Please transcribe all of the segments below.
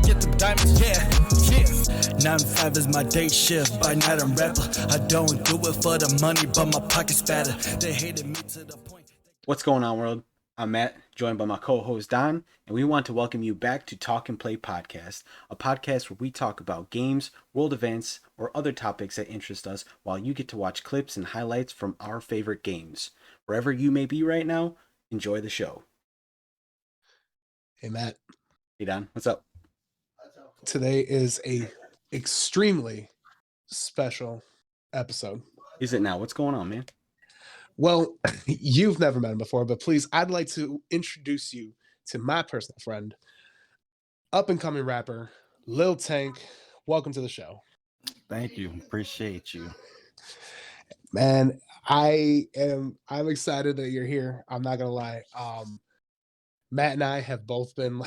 get them diamonds, yeah. 9 to 5 is my day shift, by night I'm rapper. I don't do it for the money, but my pocket's fatter. They hated me to the point. What's going on, world? I'm Matt, joined by my co-host Don, and we want to welcome you back to Talk and Play Podcast, a podcast where we talk about games, world events, or other topics that interest us, while you get to watch clips and highlights from our favorite games. Wherever you may be right now, enjoy the show. Hey, Matt. Hey, Don, what's up? Today is a extremely special episode. Is it now? What's going on, man? Well, you've never met him before, but please, I'd like to introduce you to my personal friend, up-and-coming rapper, LilT4nk. Welcome to the show. Thank you. Appreciate you. Man, I'm excited that you're here. I'm not gonna lie. Matt and I have both been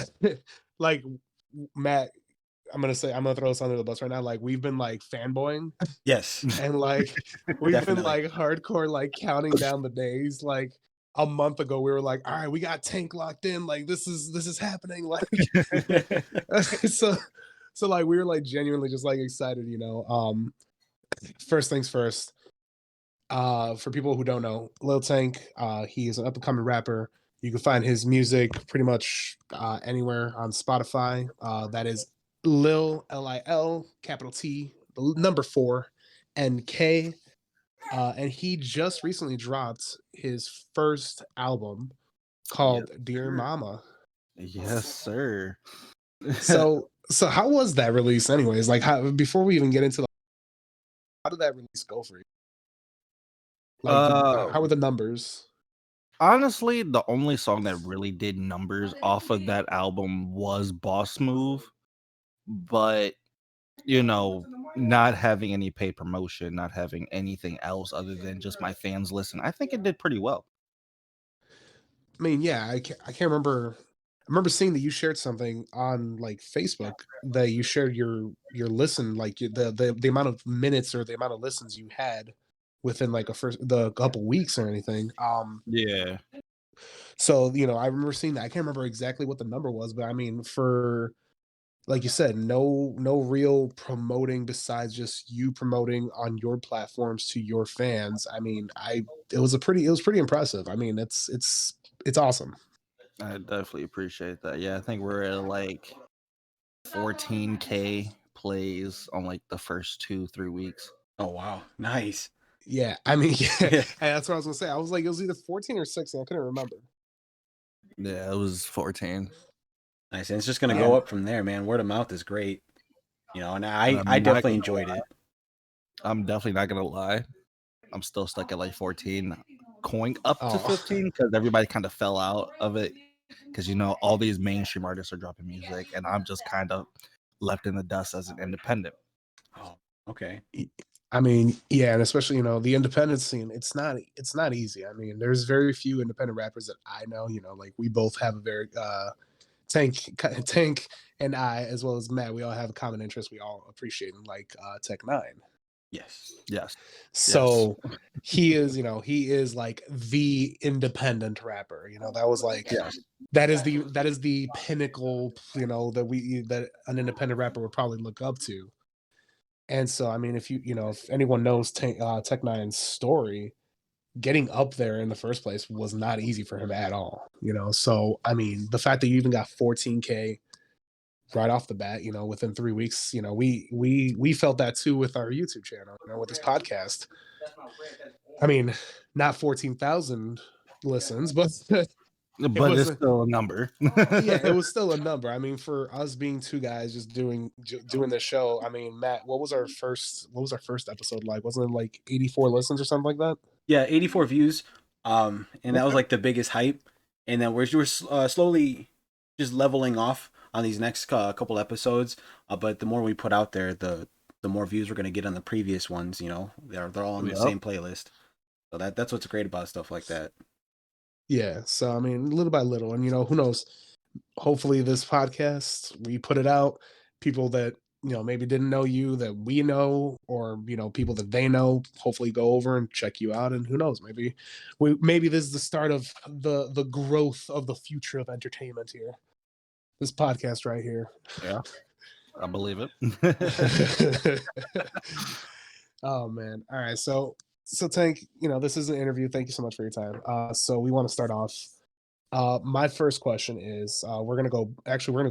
like Matt, I'm gonna throw this under the bus right now. Like, we've been like fanboying. Yes. And like we've been like hardcore, like counting down the days. Like a month ago, we were like, all right, we got Tank locked in. Like this is happening. Like so like we were like genuinely just like excited, you know. First things first. For people who don't know, LilT4nk, he is an up-and-coming rapper. You can find his music pretty much anywhere on Spotify. That is Lil, L-I-L, capital T, the number 4, NK. And he just recently dropped his first album called Dear Mama. Yes, sir. So how was that release anyways? Like, before we even get into how did that release go for you? Like, how were the numbers? Honestly, the only song that really did numbers off of that album was Boss Move. But, you know, not having any paid promotion, not having anything else other than just my fans listen, I think it did pretty well. I mean, yeah, I can't remember. I remember seeing that you shared something on like Facebook that you shared your listen, like the amount of minutes or the amount of listens you had within like the couple weeks or anything. Yeah. So, you know, I remember seeing that. I can't remember exactly what the number was, but I mean, for like you said, no real promoting besides just you promoting on your platforms to your fans. I mean, it was pretty impressive. I mean, it's awesome. I definitely appreciate that. Yeah, I think we're at like 14K plays on like the first 2-3 weeks. Oh, wow. Nice. Yeah, I mean, yeah, that's what I was gonna say. I was like, it was either 14 or 16. I couldn't remember. Yeah, it was 14. Nice. And it's just going to go up from there, man. Word of mouth is great. You know, and I definitely enjoyed it. I'm definitely not going to lie. I'm still stuck at like 14, going up to 15 because everybody kind of fell out of it. Because, you know, all these mainstream artists are dropping music and I'm just kind of left in the dust as an independent. Oh, okay. I mean, yeah, and especially, you know, the independent scene, it's not easy. I mean, there's very few independent rappers that I know, you know, like we both have a very Tank and I, as well as Matt, we all have a common interest. We all appreciate him, like Tech 9. Yes. So he is, you know, he is like the independent rapper. You know, that was like that is the pinnacle, you know, that an independent rapper would probably look up to. And so, I mean, if anyone knows Tech 9's story, getting up there in the first place was not easy for him at all, you know? So, I mean, the fact that you even got 14K right off the bat, you know, within 3 weeks, you know, we felt that too with our YouTube channel, you know, with this podcast. I mean, not 14,000 listens, but it's still a number. Yeah, it was still a number. I mean, for us being two guys just doing this show, I mean, Matt, what was our first episode like? Wasn't it like 84 listens or something like that? Yeah, 84 views. And that was like the biggest hype. And then we're slowly just leveling off on these next couple episodes. But the more we put out there, the more views we're going to get on the previous ones. You know, they're all on the same playlist. So that's what's great about stuff like that. Yeah. So, I mean, little by little, and, you know, who knows, hopefully this podcast, we put it out, people that, you know, maybe didn't know you that we know, or, you know, people that they know, hopefully go over and check you out. And who knows, maybe this is the start of the growth of the future of entertainment here. This podcast right here. Yeah. I believe it. Oh man. All right. So Tank, this is an interview. Thank you so much for your time. So we want to start off. My first question is we're gonna go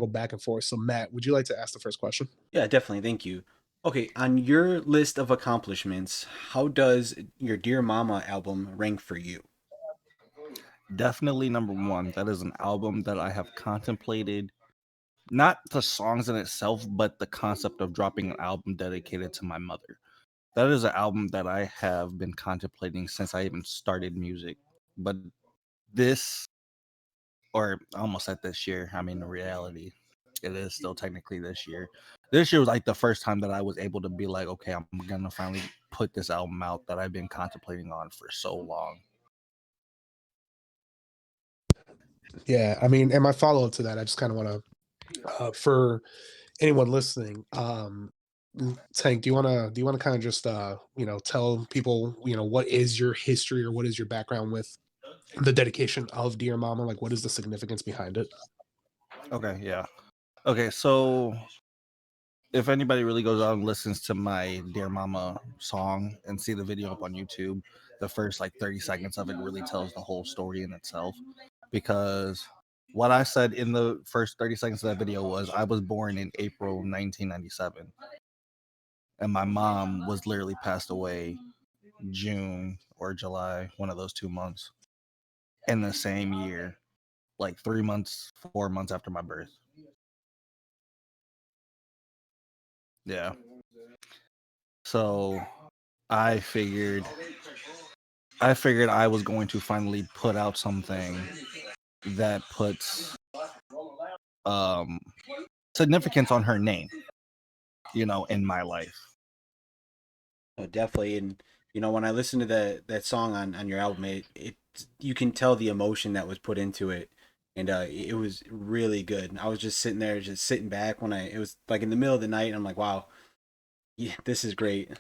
back and forth. So Matt, would you like to ask the first question? Yeah, definitely. Thank you. Okay, on your list of accomplishments, how does your Dear Mama album rank for you? Definitely number one. That is an album that I have contemplated, not the songs in itself, but the concept of dropping an album dedicated to my mother. That is an album that I have been contemplating since I even started music. But this, or almost at this year, I mean, in reality, it is still technically this year. This year was like the first time that I was able to be like, okay, I'm gonna finally put this album out that I've been contemplating on for so long. Yeah, I mean, and my follow up to that, I just kind of want to, for anyone listening, Tank, do you want to kind of just tell people what is your history or what is your background with the dedication of Dear Mama? Like, what is the significance behind it? Okay, yeah. Okay, so if anybody really goes out and listens to my Dear Mama song and see the video up on YouTube, the first like 30 seconds of it really tells the whole story in itself. Because what I said in the first 30 seconds of that video was I was born in April 1997. And my mom was literally passed away June or July, one of those 2 months, in the same year, like 3 months, 4 months after my birth. Yeah. So I figured I was going to finally put out something that puts um significance on her name, in my life. Oh, definitely. And when I listen to that song on your album, it you can tell the emotion that was put into it, and it was really good. I was just sitting there, just sitting back when it was like in the middle of the night, and I'm like, wow, yeah, this is great.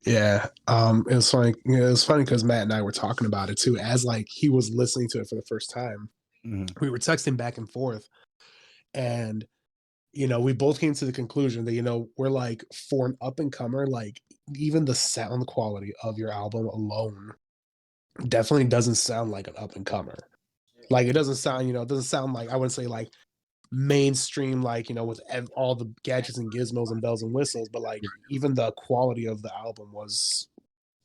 Yeah, it was funny. It was funny because Matt and I were talking about it too, as like he was listening to it for the first time. Mm-hmm. We were texting back and forth, and we both came to the conclusion that we're like, for an up and comer, like even the sound quality of your album alone definitely doesn't sound like an up and comer. Like it doesn't sound, it doesn't sound like, I wouldn't say like mainstream, like with all the gadgets and gizmos and bells and whistles, but like even the quality of the album was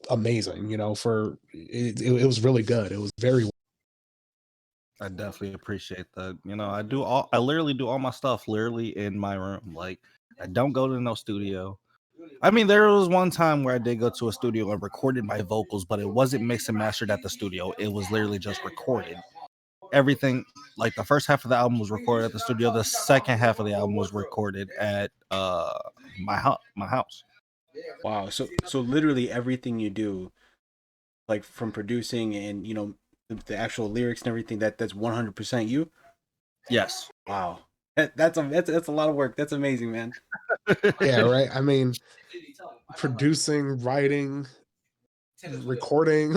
amazing. For it was really good. It was very. I definitely appreciate that. I literally do all my stuff literally in my room. Like I don't go to no studio. I mean, there was one time where I did go to a studio and recorded my vocals, but it wasn't mixed and mastered at the studio. It was literally just recorded. Everything, like the first half of the album was recorded at the studio. The second half of the album was recorded at my house. Wow. So literally everything you do, like from producing and the actual lyrics and everything, that's 100% you. Yes. Wow. That's a lot of work. That's amazing, man. Yeah, right. I mean, producing, writing, recording,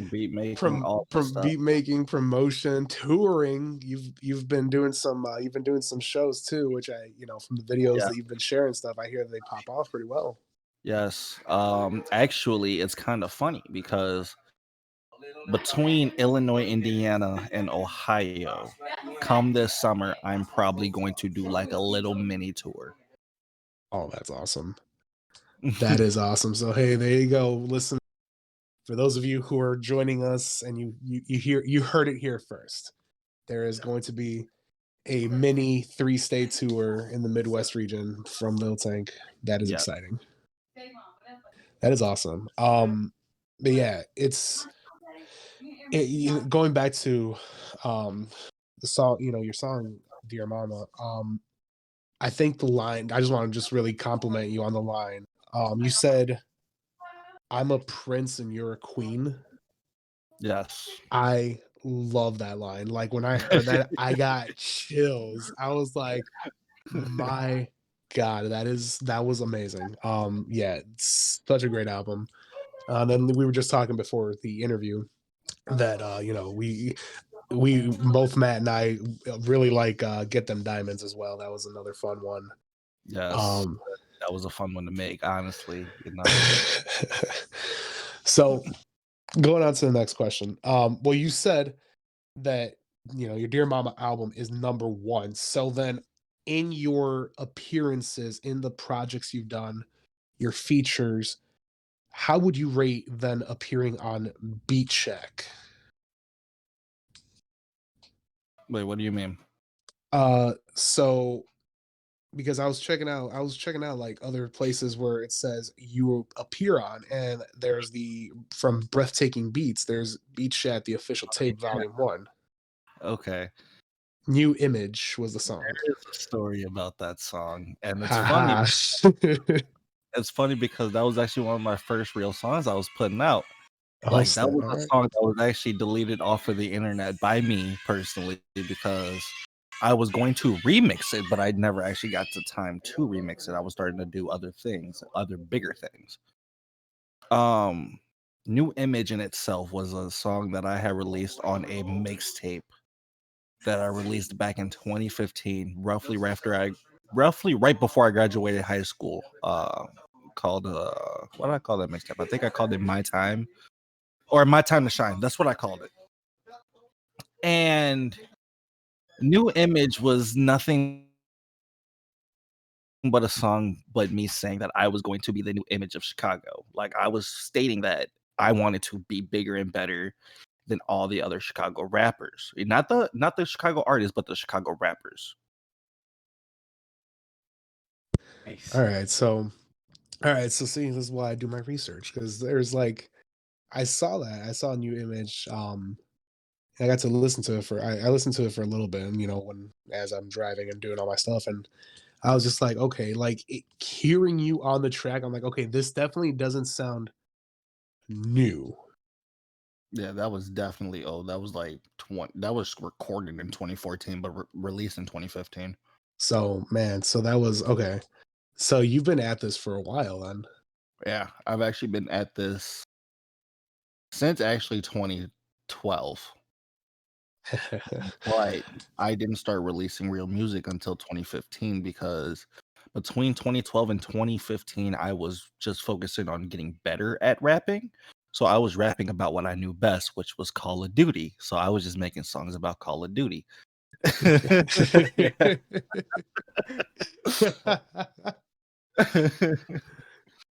Beat making, from all that stuff. beat making, promotion, touring. You've been doing some shows too, which I from the videos that you've been sharing stuff, I hear they pop off pretty well. Yes. Actually, it's kind of funny because between Illinois, Indiana, and Ohio, come this summer, I'm probably going to do like a little mini tour. Oh, that's awesome. That is awesome. So hey, there you go. Listen, for those of you who are joining us and you heard it here first. There is going to be a mini 3-state tour in the Midwest region from LilT4nk. That is exciting. That is awesome. But yeah, going back to the song, your song Dear Mama. I think the line, I just want to just really compliment you on the line. You said, "I'm a prince and you're a queen." Yes. I love that line. Like when I heard that, I got chills. I was like, my God, that was amazing. Yeah, it's such a great album. Then we were just talking before the interview that we both Matt and I really like Get Them Diamonds as well. That was another fun one. Yes, that was a fun one to make, honestly. So going on to the next question. Well, you said that your Dear Mama album is number one. So then, in your appearances, in the projects you've done, your features, how would you rate then appearing on Beat Check? Wait, what do you mean? So because I was checking out like other places where it says you appear on, and there's from Breathtaking Beats, there's Beat Chat, the official tape, volume 1. Okay. New Image was the song. There is a story about that song, and it's Haha. funny. It's funny because that was actually one of my first real songs I was putting out. Like, that was a song that was actually deleted off of the internet by me personally because I was going to remix it, but I never actually got the time to remix it. I was starting to do other things, other bigger things. New Image in itself was a song that I had released on a mixtape that I released back in 2015, roughly right before I graduated high school. Called what did I call that mixtape? I think I called it My Time, or My Time to Shine. That's what I called it. And New Image was nothing but a song, but me saying that I was going to be the new image of Chicago. Like, I was stating that I wanted to be bigger and better than all the other Chicago rappers. Not the Chicago artists, but the Chicago rappers. Nice. All right, so see, this is why I do my research, because there's like I saw New Image. I got to listen to it I listened to it for a little bit, and as I'm driving and doing all my stuff, and I was just like, okay, like hearing you on the track, I'm like, okay, this definitely doesn't sound new. Yeah, that was definitely old. That was like that was recorded in 2014, but released in 2015. So man, so that was okay. So you've been at this for a while then. Yeah, I've actually been at this since actually 2012. But I didn't start releasing real music until 2015 because between 2012 and 2015, I was just focusing on getting better at rapping. So I was rapping about what I knew best, which was Call of Duty. So I was just making songs about Call of Duty.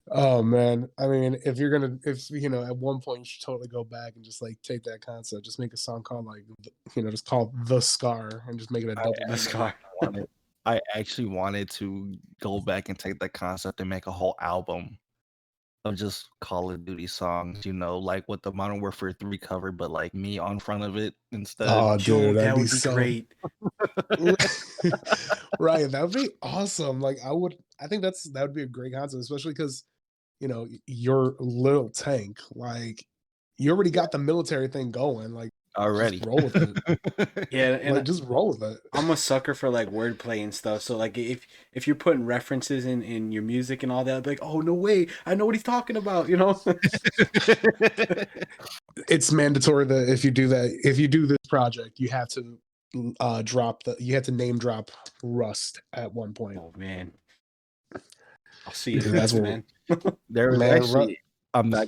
Oh man, I mean, if at one point you should totally go back and just like take that concept, just make a song called like, just called The Scar, and just make it a double meaning. Scar. I actually wanted to go back and take that concept and make a whole album of just Call of Duty songs, like what the Modern Warfare 3 cover, but like me on front of it instead. Oh, dude, that would be great. Right, that would be awesome. Like, I think that would be a great concept, especially because you're LilT4nk. Like, you already got the military thing going. Like, already just roll with it. Yeah, and like, just roll with it. I'm a sucker for like wordplay and stuff. So like if you're putting references in your music and all that, I'd be like, oh no way, I know what he's talking about. It's mandatory that if you do this project, you have to name drop Rust at one point. Oh man, I'll see you. That's what, man. There was actually, I'm not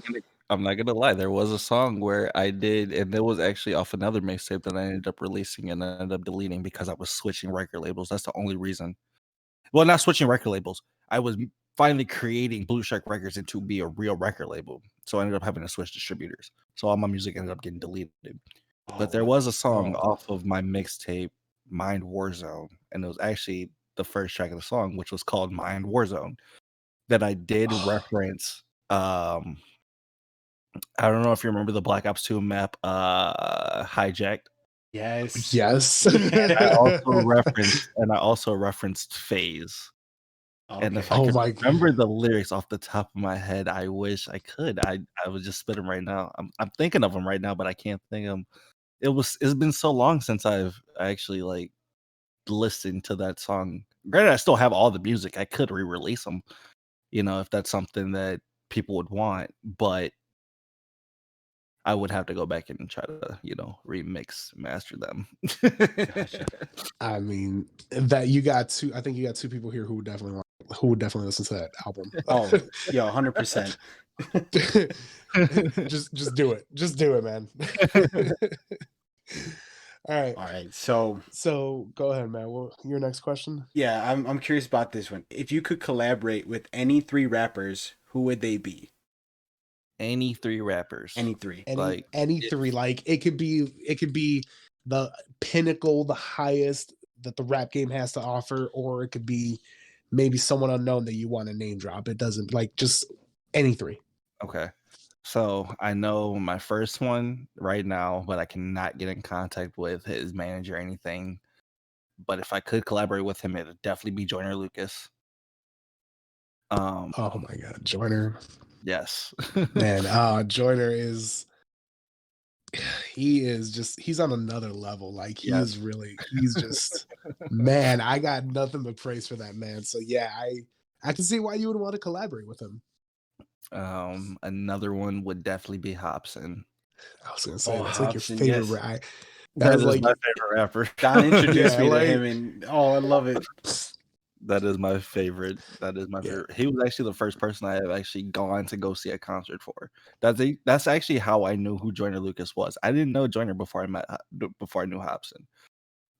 gonna lie, there was a song where I did, and it was actually off another mixtape that I ended up releasing and I ended up deleting because I was switching record labels. That's the only reason. Well, not switching record labels. I was finally creating Blue Shark Records into be a real record label. So I ended up having to switch distributors. So all my music ended up getting deleted. But there was a song off of my mixtape, Mind Warzone, and it was actually the first track of the song, which was called Mind Warzone, that I did reference. I don't know if you remember the Black Ops 2 map, Hijacked. Yes. And I also referenced Phase. Okay. And if I could remember the lyrics off the top of my head, I wish I could. I would just spit them right now. I'm thinking of them right now, but I can't think of them. It's been so long since I've actually like listened to that song. Granted, I still have all the music. I could re-release them, if that's something that people would want, but I would have to go back and try to, remix, master them. Gotcha. I mean, that you got two. I think you got two people here who would definitely listen to that album. Oh, yeah, 100%. just do it. Just do it, man. All right. So go ahead, man. Well, your next question? Yeah, I'm curious about this one. If you could collaborate with any 3 rappers, who would they be? Any 3 rappers. Any 3. Any 3. Like it could be the pinnacle, the highest that the rap game has to offer, or it could be maybe someone unknown that you want to name drop. It doesn't, like, just any 3. Okay. So I know my first one right now, but I cannot get in contact with his manager or anything. But if I could collaborate with him, it'd definitely be Joyner Lucas. Oh my God, Joyner. Yes. Man, Joyner is he's on another level. Like he's just man, I got nothing but praise for that man. So yeah, I can see why you would want to collaborate with him. Another one would definitely be Hobson. I was gonna say that's Hobson, like your favorite rap. That is like my favorite rapper. Don introduced me to him, and I love it. That is my favorite. That is my favorite. He was actually the first person I have actually gone to go see a concert for. That's actually how I knew who Joyner Lucas was. I didn't know Joyner before I knew Hobson.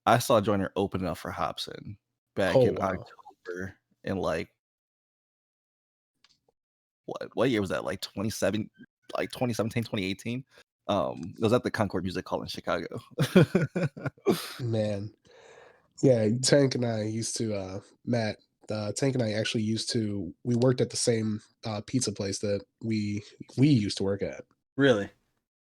I saw Joyner open up for Hobson back in October in like what year was that? Like 2017, 2018. It was at the Concord Music Hall in Chicago. Man. Yeah, Tank and I used to Matt, Tank and I actually we worked at the same pizza place that we used to work at. Really?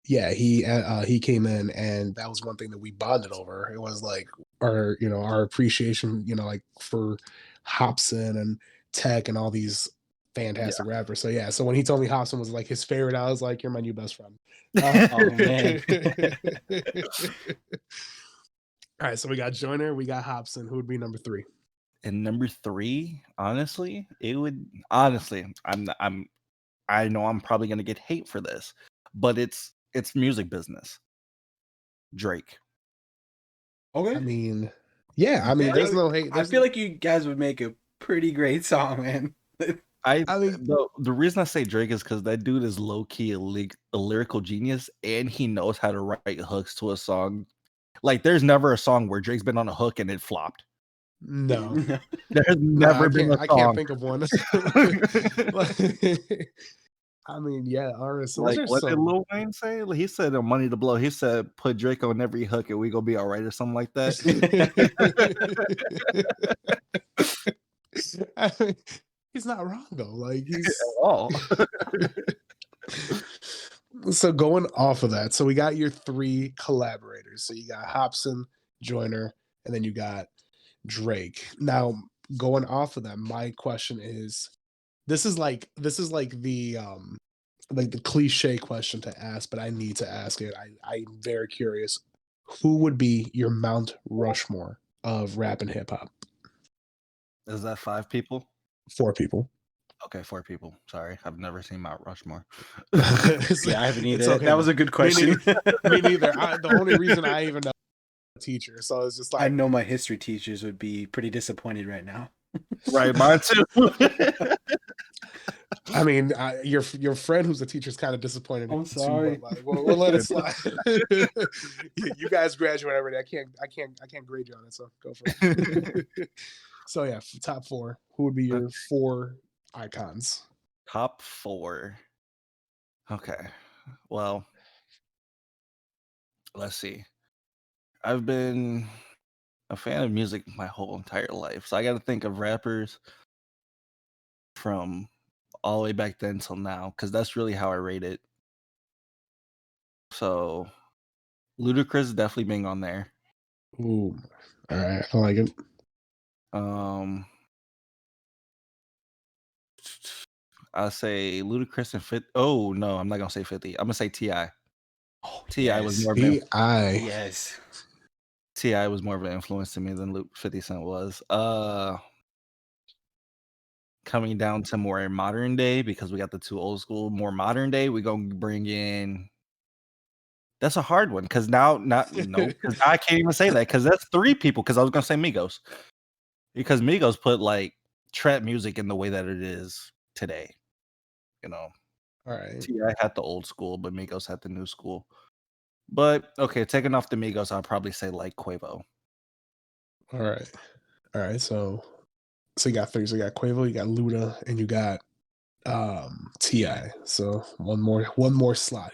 Yeah, he came in, and that was one thing that we bonded over. It was like our appreciation, like for Hobson and Tech and all these fantastic rappers. So yeah, so when he told me Hobson was like his favorite, I was like, "You're my new best friend." Oh man. All right, so we got Joyner, we got Hobson. Who would be number 3? And number 3, honestly, I know I'm probably gonna get hate for this, but it's music business. Drake. Okay. I mean, yeah, there's no hate. I feel like you guys would make a pretty great song, man. I mean, the reason I say Drake is because that dude is low key a lyrical genius, and he knows how to write hooks to a song. Like, there's never a song where Drake's been on a hook and it flopped. No, there's never been a song. I can't think of one. I mean, yeah, artists. Like, what did Lil Wayne say? He said on Money to Blow, he said, put Drake on every hook and we gonna be all right, or something like that. I mean, he's not wrong though. Like, he's at all. So going off of that, so we got your 3 collaborators. So you got Hobson, Joyner, and then you got Drake. Now, going off of that, my question is, this is like the cliche question to ask, but I need to ask it. I'm very curious. Who would be your Mount Rushmore of rap and hip hop? Is that 5 people? 4 people. Okay, 4 people. Sorry, I've never seen Mount Rushmore. Yeah, I haven't either. Okay. That was a good question. Me neither. The only reason I even know teacher, so it's just like, I know my history teachers would be pretty disappointed right now. Right, mine too. I mean, your friend who's a teacher is kind of disappointed. I'm sorry. Too, but like, we'll let it slide. You guys graduate already. I can't grade you on it, so go for it. So yeah, top 4. Who would be your 4 icons? Top 4. Okay. Well, let's see. I've been a fan of music my whole entire life, so I got to think of rappers from all the way back then till now, because that's really how I rate it. So, Ludacris definitely being on there. Ooh, all right, I like it. I'll say Ludacris and 50. Oh no, I'm not gonna say 50. I'm gonna say T.I. T.I. was more. Yes. T.I. was more of an influence to me than 50 Cent was. Coming down to more modern day, because we got the 2 old school, more modern day, we're gonna bring in That's a hard one because now I can't even say that because that's 3 people. Because I was gonna say Migos because Migos put like trap music in the way that it is today. You know, All right. T.I. had the old school, but Migos had the new school. But okay, taking off the Migos, I'll probably say like Quavo. All right. All right. So you got 3. So you got Quavo, you got Luda, and you got T.I. So one more slot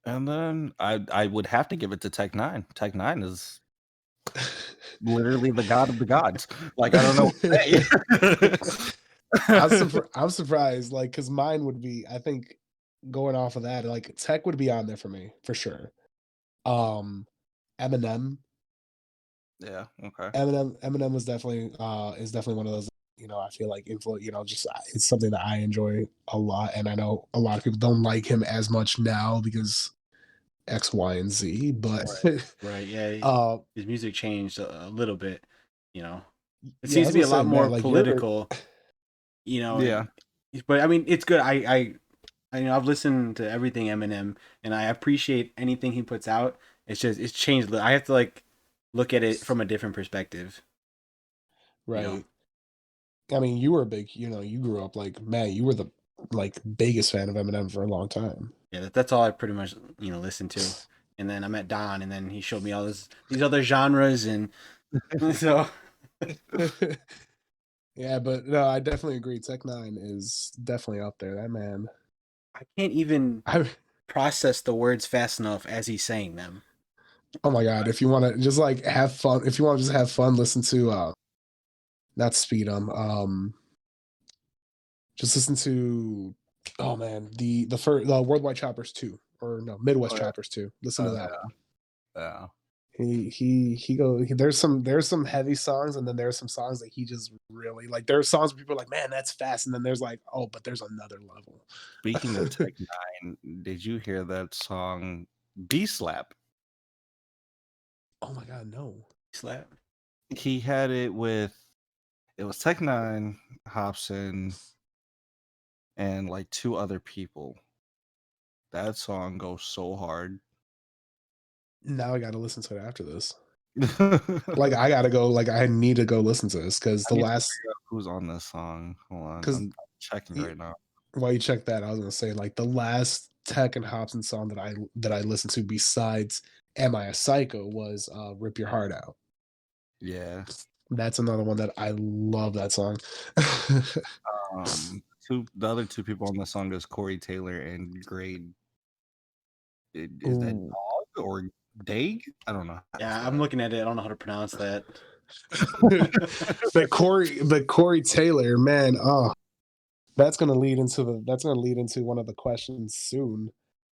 And then I would have to give it to Tech Nine. Tech Nine is here. literally the god of the gods. Like I don't know what to say. I'm surprised, like, because mine would be, I think, going off of that, like, Tech would be on there for me for sure. Eminem, Yeah. Okay. Eminem was definitely is definitely one of those. I feel like just it's something that I enjoy a lot, and I know a lot of people don't like him as much now because X, Y, and Z. But Right. Yeah. His music changed a little bit. It yeah, I seems to was be gonna a say, lot more man, like political. Yeah. But I mean, it's good. I've listened to everything Eminem, and I appreciate anything he puts out. It's changed. I have to like look at it from a different perspective. right. I mean, you were a big, you grew up like, man, you were the biggest fan of Eminem for a long time. Yeah, that's all I pretty much listened to. And then I met Don, and then he showed me all these other genres, and so Yeah, but no, I definitely agree. Tech Nine is definitely up there. That man, I can't even I process the words fast enough as he's saying them. oh my god, if you want to just like have fun, if you want to just have fun, listen to not speed just listen to oh man, the first the Worldwide Choppers 2 or no, Midwest Oh, yeah. Choppers 2. Listen to that one. Yeah. There's some heavy songs, and then there's some songs that he just really like. There are songs where people are like, man, that's fast, and then there's like, oh, but there's another level. Speaking of Tech Nine, did you hear that song B Slap? Oh my god, no. Slap. He had it with it was Tech Nine, Hobson, and like 2 other people. That song goes so hard. Now I got to listen to it after this. I Like I gotta go. Like I need to go listen to this because the need to last figure out who's on this song. Hold on, because I'm checking right now. while you check that, I was gonna say like the last Tech and Hobson song that I listened to besides "Am I a Psycho" was "Rip Your Heart Out." Yeah. That's another one that I love that song. The other 2 people on the song is Corey Taylor and Grade. Is that Ooh. Dog or Dag? I don't know. Yeah, I'm looking at it. I don't know how to pronounce that. But Corey Taylor, man, that's gonna lead into one of the questions soon.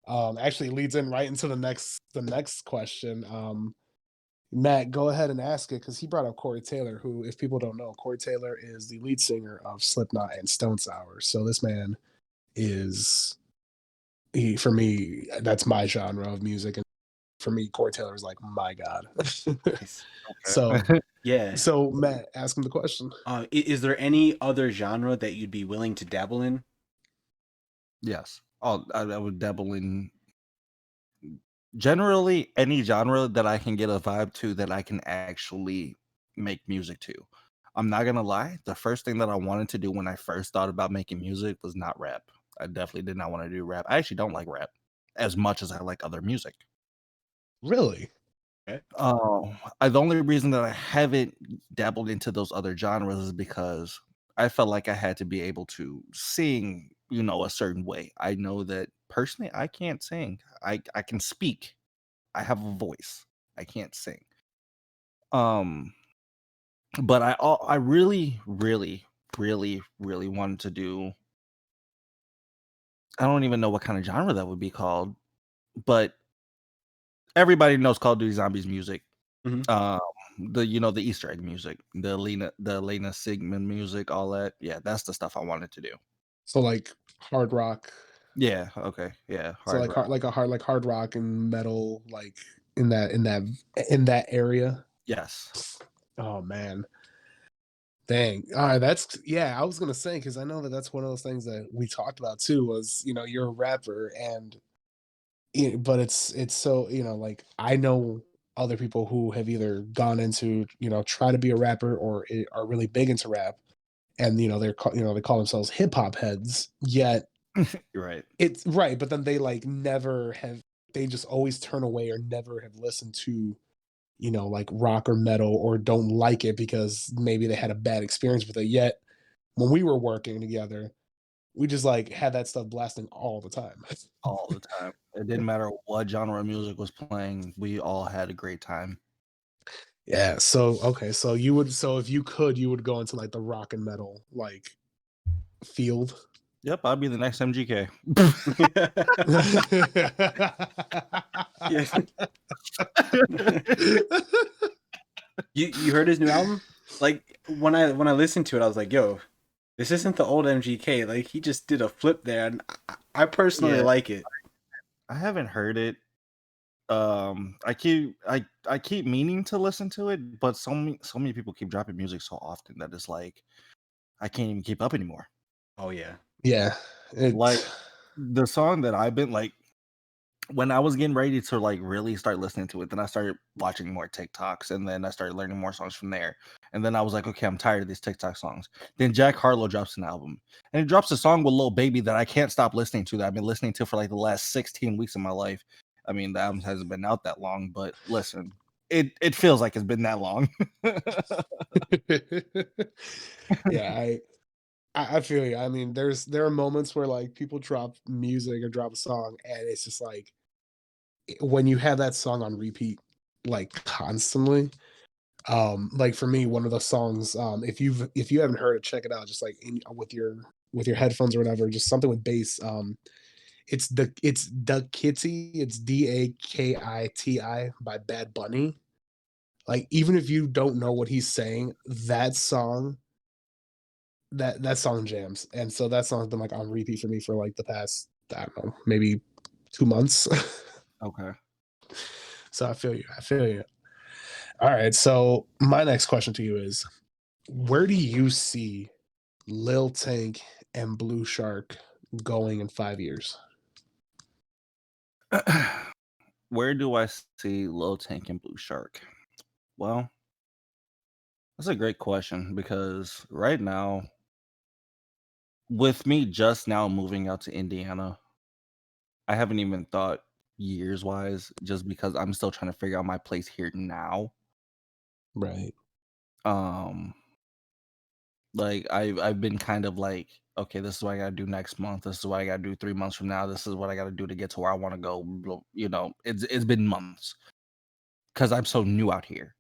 Actually leads in right into the next question. Matt, go ahead and ask it because he brought up Corey Taylor, who, if people don't know, Corey Taylor is the lead singer of Slipknot and Stone Sour. So this man is for me, that's my genre of music, and for me, Corey Taylor is like my god. Nice. So Yeah. so Matt, ask him the question. Is there any other genre that you'd be willing to dabble in? Yes. I would dabble in generally any genre that I can get a vibe to that I can actually make music to. I'm not gonna lie, the first thing that I wanted to do when I first thought about making music was not rap. I definitely did not want to do rap. I actually don't like rap as much as I like other music. Really? Okay. The only reason that I haven't dabbled into those other genres is because I felt like I had to be able to sing, a certain way. I know that personally I can't sing. I can speak. I have a voice. I can't sing. But I really, really, really, really wanted to do. I don't even know what kind of genre that would be called, but everybody knows Call of Duty Zombies music. Mhm. The Easter egg music, the Lena Sigmund music, all that. Yeah, that's the stuff I wanted to do. So like hard rock. Yeah. Okay. Yeah. So like hard rock and metal, like in that area. Yes. Oh man. Dang. All right, I was gonna say because I know that's one of those things that we talked about too. Was you're a rapper, and but it's so, like, I know other people who have either gone into, try to be a rapper or are really big into rap, and they call themselves hip hop heads, yet Right. it's right, but then they like never have, they just always turn away or never have listened to, like rock or metal, or don't like it because maybe they had a bad experience with it. Yet when we were working together, we just like had that stuff blasting all the time. All the time. It didn't matter what genre of music was playing. We all had a great time. Yeah. So okay. So you would. So if you could, you would go into like the rock and metal like field. Yep, I'll be the next MGK. Yeah. You heard his new album? Like when I listened to it, I was like, "Yo, this isn't the old MGK. Like he just did a flip there." And I personally like it. I haven't heard it. I keep meaning to listen to it, but so many people keep dropping music so often that it's like I can't even keep up anymore. Oh yeah. Yeah. Like the song that I've been like, when I was getting ready to like really start listening to it, then I started watching more TikToks, and then I started learning more songs from there. And then I was like, okay, I'm tired of these TikTok songs. Then Jack Harlow drops an album, and he drops a song with Lil Baby that I can't stop listening to, that I've been listening to for like the last 16 weeks of my life. I mean, the album hasn't been out that long, but listen, it feels like it's been that long. Yeah, I feel you. I mean, there are moments where like people drop music or drop a song, and it's just like when you have that song on repeat, like constantly. Like for me, one of the songs, if you haven't heard it, check it out. Just like with your headphones or whatever, just something with bass. It's the Kitty. It's DAKITI by Bad Bunny. Like even if you don't know what he's saying, that song jams, and so that song's been like on repeat for me for like the past, I don't know, maybe 2 months. Okay. So I feel you. I feel you. All right. So my next question to you is, where do you see Lil Tank and Blue Shark going in 5 years? Where do I see Lil Tank and Blue Shark? Well, that's a great question, because right now, with me just now moving out to Indiana, I haven't even thought years wise, just because I'm still trying to figure out my place here now. Right. Um, like I've been kind of like, okay, this is what I gotta do next month. This is what I gotta do 3 months from now. This is what I gotta do to get to where I want to go. It's been months because I'm so new out here.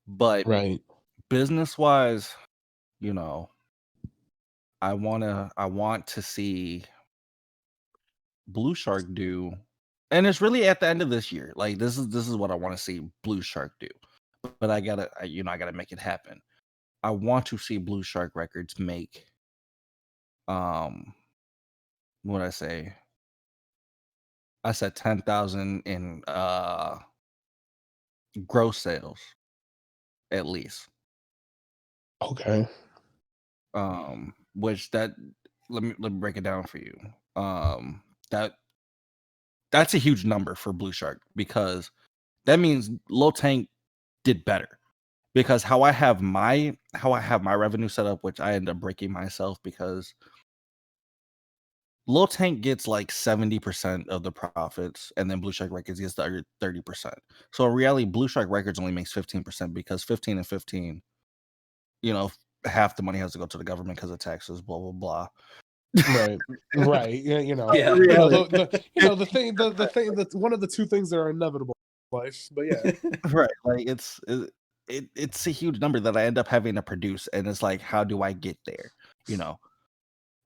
But Right. business wise, you know, I want to see Blue Shark do, and it's really at the end of this year. Like this is what I want to see Blue Shark do. But I gotta make it happen. I want to see Blue Shark Records make um what I say. I said 10,000 in gross sales at least. Okay. Which that let me break it down for you. That that's a huge number for Blue Shark, because that means Lil Tank did better. Because how I have my revenue set up, which I end up breaking myself, because Lil Tank gets like 70% of the profits, and then Blue Shark Records gets the other 30%. So in reality, Blue Shark Records only makes 15%, because 15 and 15, half the money has to go to the government because of taxes, blah blah blah. Right. Right. Yeah. Yeah. The thing that's one of the two things that are inevitable in life. But yeah. Right. Like it's a huge number that I end up having to produce, and it's like, how do I get there?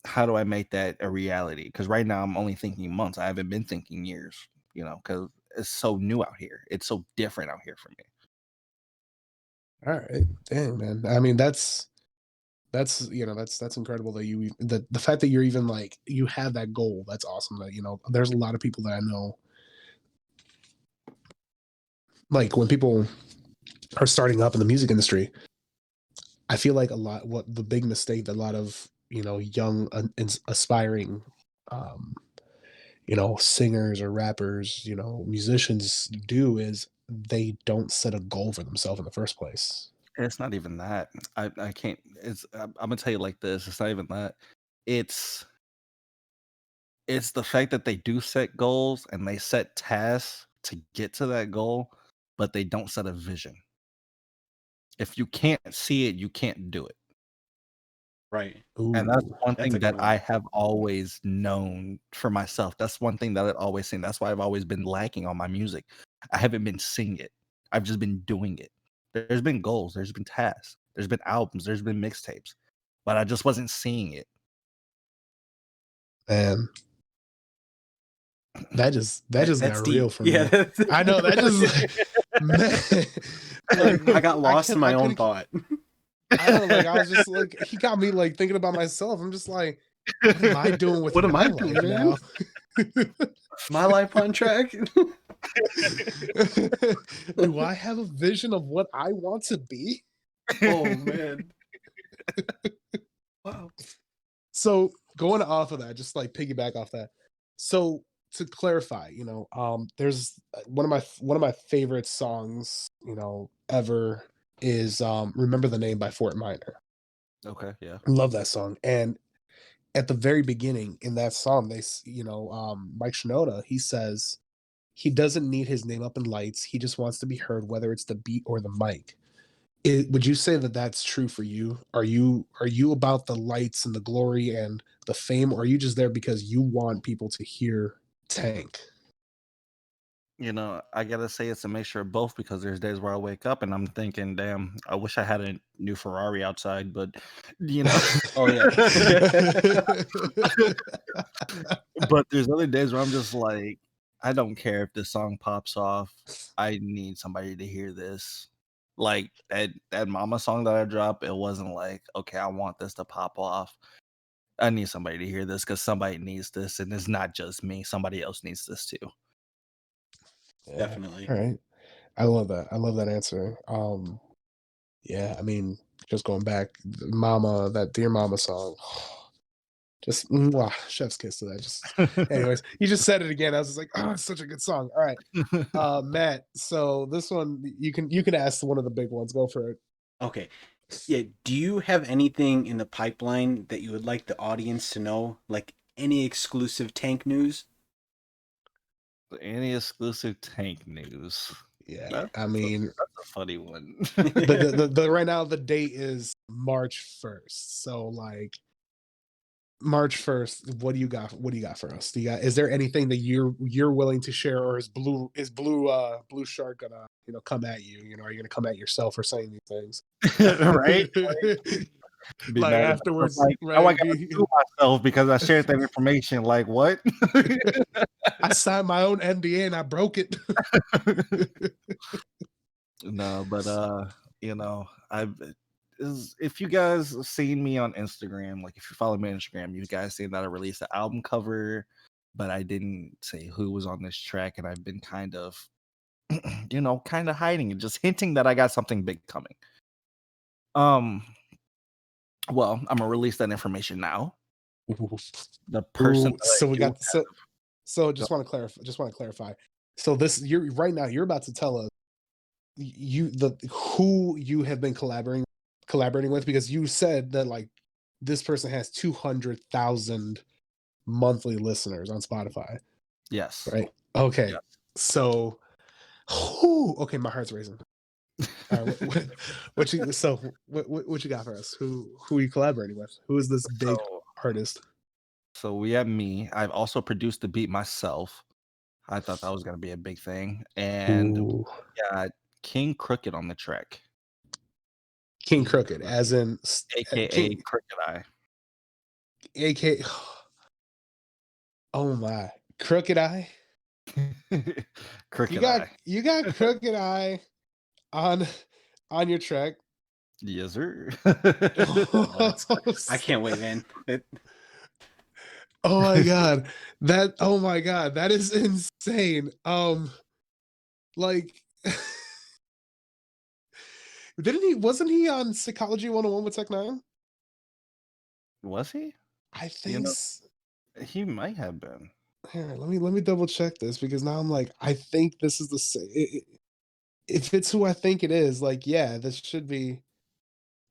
How do I make that a reality? Because right now I'm only thinking months. I haven't been thinking years. Because it's so new out here. It's so different out here for me. All right. Dang, man. I mean, that's incredible that the fact that you're even like you have that goal. That's awesome. That there's a lot of people that I know, like when people are starting up in the music industry, I feel like what the big mistake that a lot of young aspiring singers or rappers, musicians do is they don't set a goal for themselves in the first place. It's not even that. I can't. I'm gonna tell you like this. It's not even that. It's it's the fact that they do set goals and they set tasks to get to that goal, but they don't set a vision. If you can't see it, you can't do it. Right. And that's Ooh, one That's thing a good that I one. have always known for myself. That's one thing that I've always seen. That's why I've always been lacking on my music. I haven't been seeing it. I've just been doing it. There's been goals, there's been tasks, there's been albums, there's been mixtapes, but I just wasn't seeing it. man, that just That's got real deep. for Yeah. me. I know that just man, Like, I got lost in my own couldn't- thought. I know, like I was just like he got me like thinking about myself. I'm just like, what am I doing with What am my I doing, life man? now? My life on track. Do I have a vision of what I want to be? Oh man. Wow. So going off of that, just like piggyback off that. So to clarify, there's one of my favorite songs, ever is "Remember the Name" by Fort Minor. Okay, yeah. Love that song. And at the very beginning in that song, Mike Shinoda, he says he doesn't need his name up in lights. He just wants to be heard, whether it's the beat or the mic. Would you say that that's true for you? Are you about the lights and the glory and the fame, or are you just there because you want people to hear Tank? I gotta say it's a mixture of both because there's days where I wake up and I'm thinking, damn, I wish I had a new Ferrari outside, but Oh yeah. but there's other days where I'm just like, I don't care if this song pops off. I need somebody to hear this. Like that Mama song that I dropped, it wasn't like, okay, I want this to pop off. I need somebody to hear this because somebody needs this, and it's not just me. Somebody else needs this too. Yeah. Definitely. All right. I love that. I love that answer. Yeah, I mean, just going back, Mama, that Dear Mama song. Just chef's kiss to that. Just anyways, you just said it again. I was just like, oh, it's such a good song. All right. Matt, so this one you can ask one of the big ones. Go for it. Okay. Yeah. Do you have anything in the pipeline that you would like the audience to know? Like any exclusive Tank news? Any exclusive Tank news? Yeah, I mean, that's a funny one. the right now the date is March 1st. So like March 1st, what do you got? What do you got for us? Is there anything that you're willing to share, or is Blue Shark gonna come at you? Are you gonna come at yourself for saying these things? Right? Be Like mad about it. afterwards, Like, right? now I gotta sue myself because I shared that information. Like what? I signed my own NDA and I broke it. No, but if you guys have seen me on Instagram, like if you follow me on Instagram, you guys seen that I released an album cover, but I didn't say who was on this track, and I've been kind of kind of hiding and just hinting that I got something big coming. Well, I'm gonna release that information now. The person so we got so just want to clarify. So this you're right now you're about to tell us who you have been collaborating with, because you said that like this person has 200,000 monthly listeners on Spotify. Yes. Right. Okay. Yes. So okay, my heart's racing. All right, what you got for us? Who are you collaborating with? Who is this big artist? So we have me. I've also produced the beat myself. I thought that was gonna be a big thing, and we got King Crooked on the track. King Crooked, as in AKA Crooked Eye. AKA. Oh my, Crooked Eye. Crooked Eye. You got Crooked Eye on your track. Yes, sir. I can't wait, man. Oh my god, that is insane. Like, wasn't he on Psychology 101 with Tech Nine? Was he? I think he might have been. Here, let me double check this because now I'm like, I think this is the same. If it's who I think it is, like, yeah, this should be.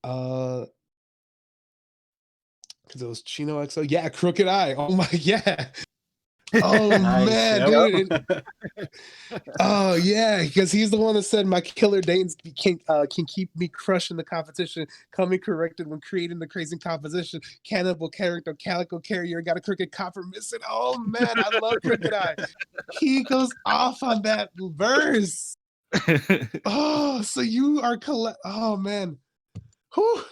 Uh, because it was Chino XO. Yeah, Crooked Eye. Oh my, yeah. Oh Nice. man, Yep. dude. Oh yeah, because he's the one that said my killer Danes can keep me crushing the competition, coming corrected when creating the crazy composition. Cannibal character, calico carrier, got a crooked copper missing. Oh man, I love Crooked Eye. He goes off on that verse. Oh, so you are oh man. Whew,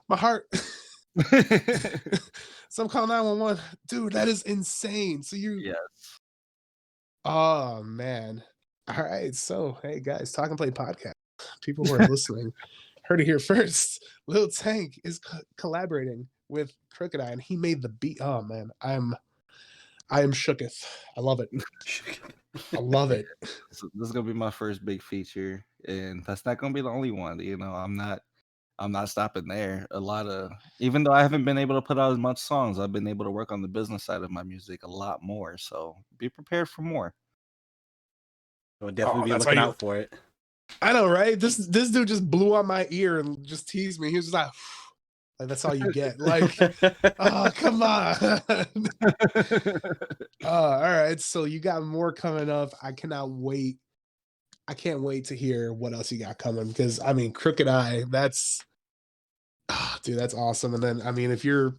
my heart. Some call 911. Dude, that is insane. So you Yes. Oh man. All right. So hey guys, Talk and Play podcast. People who are listening heard it here first. LilT4nk is collaborating with Crooked Eye, and he made the beat. Oh man, I am shooketh. I love it. I love it. So this is gonna be my first big feature, and that's not gonna be the only one. You know, I'm not stopping there. A lot of even though I haven't been able to put out as much songs, I've been able to work on the business side of my music a lot more. So be prepared for more. We'll definitely Oh, be that's why looking you. out for it. I know, right? This dude just blew on my ear and just teased me. He was just like that's all you get. Like, oh come on. All right. So you got more coming up. I cannot wait. I can't wait to hear what else you got coming because I mean, Crooked Eye. That's dude, that's awesome. And then I mean, if you're,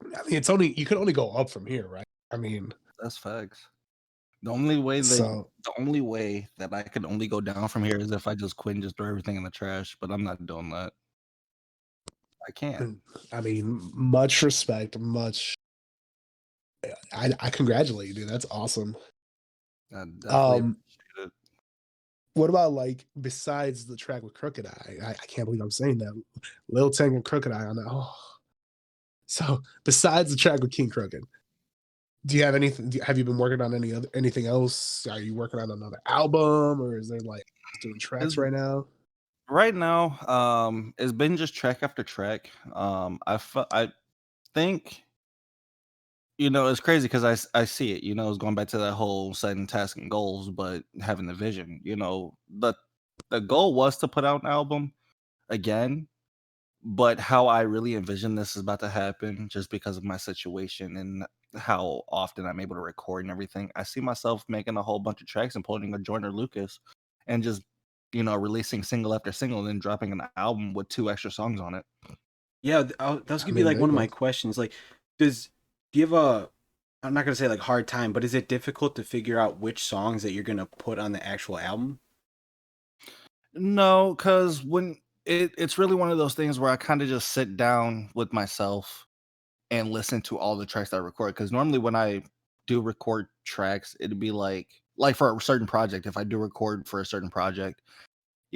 I mean, it's only you can only go up from here, right? I mean, That's facts. The only way so that I could only go down from here is if I just quit and just throw everything in the trash. But I'm not doing that. I can't. I mean, much respect, much. I congratulate you, dude. That's awesome. I definitely appreciate it. What about like besides the track with Crooked Eye? I can't believe I'm saying that. LilT4nk and Crooked Eye on that. Oh, so besides the track with King Crooked, do you have anything? Have you been working on anything else? Are you working on another album, or is there like doing tracks right now? Right now, it's been just track after track. I think it's crazy because I see it. It's going back to that whole setting task and goals, but having the vision. The goal was to put out an album again, but how I really envision this is about to happen, just because of my situation and how often I'm able to record and everything. I see myself making a whole bunch of tracks and putting a Joyner Lucas, and just releasing single after single, and then dropping an album with 2 extra songs on it. Yeah, that was I gonna be mean, like there one you of my go. questions. Like, do you have a? I'm not gonna say like hard time, but is it difficult to figure out which songs that you're gonna put on the actual album? No, because when it's really one of those things where I kind of just sit down with myself and listen to all the tracks that I record. Because normally when I do record tracks, it'd be like for a certain project. If I do record for a certain project,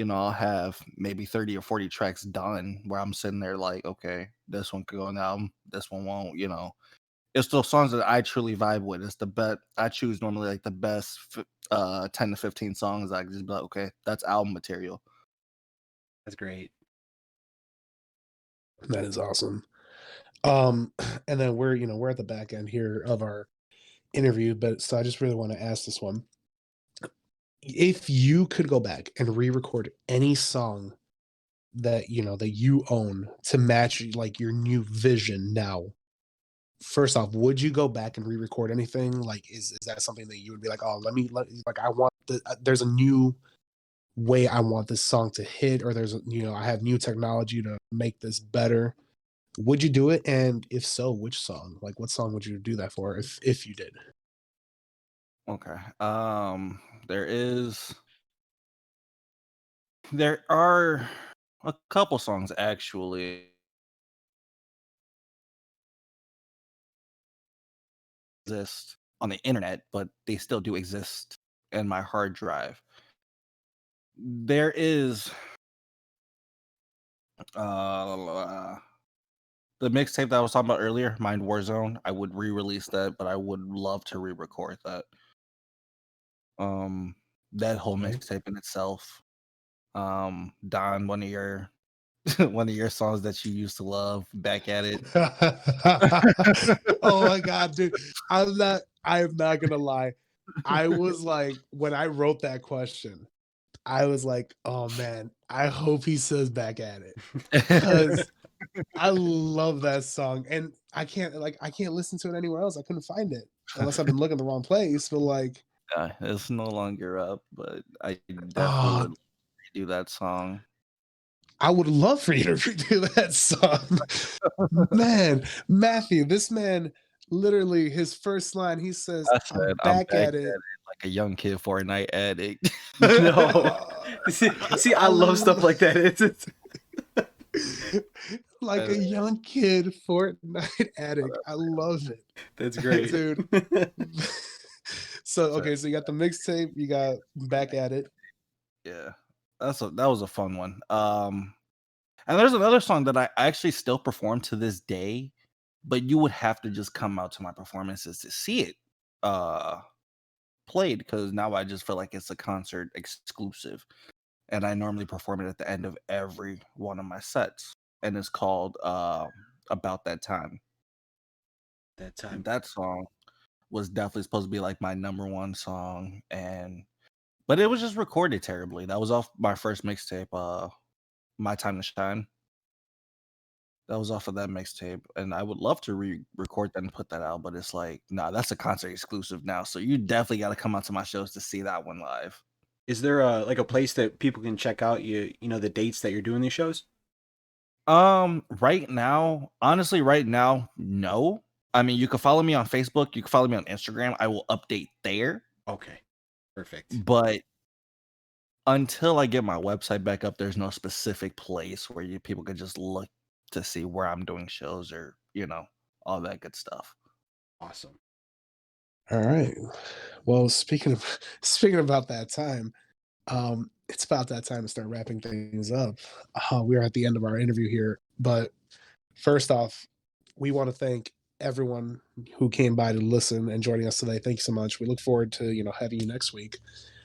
I'll have maybe 30 or 40 tracks done where I'm sitting there like, okay, this one could go on the album, this one won't. It's those songs that I truly vibe with. It's the best. I choose normally like the best 10 to 15 songs. I can just be like, okay, that's album material. That's great. That is awesome. And then we're at the back end here of our interview, but so I just really want to ask this one. If you could go back and re-record any song that you own to match like your new vision now, first off, would you go back and re-record anything? Like, is that something that you would be like, oh, like I want there's a new way I want this song to hit, or I have new technology to make this better. Would you do it? And if so, which song? Like, what song would you do that for if you did? Okay. There are a couple songs actually exist on the internet, but they still do exist in my hard drive. There is the mixtape that I was talking about earlier, Mind Warzone. I would re-release that, but I would love to re-record that. That whole Okay. mixtape in itself. Don, one of your one of your songs that you used to love, back at it. Oh my god, dude! I'm not. I am not gonna lie. I was like, when I wrote that question, I was like, oh man, I hope he says back at it. Because I love that song. And I can't listen to it anywhere else. I couldn't find it. Unless I've been looking the wrong place. But like, Yeah, it's no longer up, but I definitely oh, would do that song. I would love for you to redo that song. Man, Matthew, this man literally his first line, he says, I I'm said I'm back back at at it. it like a young kid Fortnite addict. No. See, I I love stuff like that. It's like a young kid Fortnite addict. I love it. that's great. Dude. So So, okay, so you got the mixtape, you got back at it. yeah, that was a fun one. And there's another song that I actually still perform to this day, but you would have to just come out to my performances to see it played, because now I just feel like it's a concert exclusive, and I normally perform it at the end of every one of my sets, and it's called About That Time. That time. That song was definitely supposed to be like my number one song, but it was just recorded terribly. That was off my first mixtape, My Time to Shine. That was off of that mixtape, and I would love to record that and put that out, but it's like, nah, that's a concert exclusive now. So you definitely got to come out to my shows to see that one live. Is there a place that people can check out you know the dates that you're doing these shows? Right now, honestly, right now, no. I mean, you can follow me on Facebook, you can follow me on Instagram. I will update there, Okay. Perfect. but until I get my website back up, there's no specific place where people could just look to see where I'm doing shows, or all that good stuff. Awesome. All right. Well, speaking about that time, it's about that time to start wrapping things up. We're at the end of our interview here, but first off, we want to thank everyone who came by to listen and joining us today. Thank you so much. We look forward to having you next week.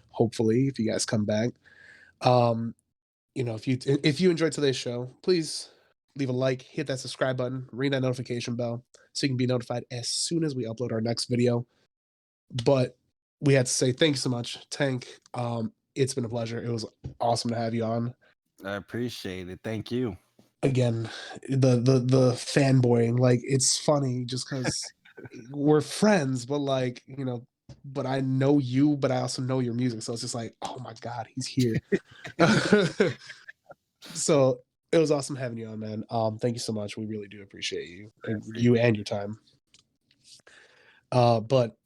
Hopefully, if you guys come back. Um, if you enjoyed today's show, please leave a like, hit that subscribe button, ring that notification bell so you can be notified as soon as we upload our next video. But we had to say thank you so much, Tank. It's been a pleasure. It was awesome to have you on. I appreciate it. Thank you. Again, the fanboying, like, it's funny just because we're friends, but but I know you, but I also know your music, so it's just like, oh my god, he's here. So it was awesome having you on, man. Thank you so much. We really do appreciate you, you and your time. But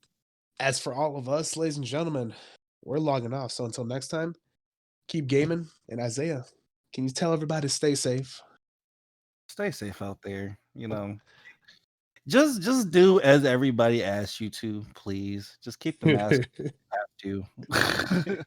as for all of us, ladies and gentlemen, we're logging off. So until next time, keep gaming. And Isaiah, can you tell everybody to stay safe? Stay safe out there. Just do as everybody asks you to, please. Just keep the mask. Have to.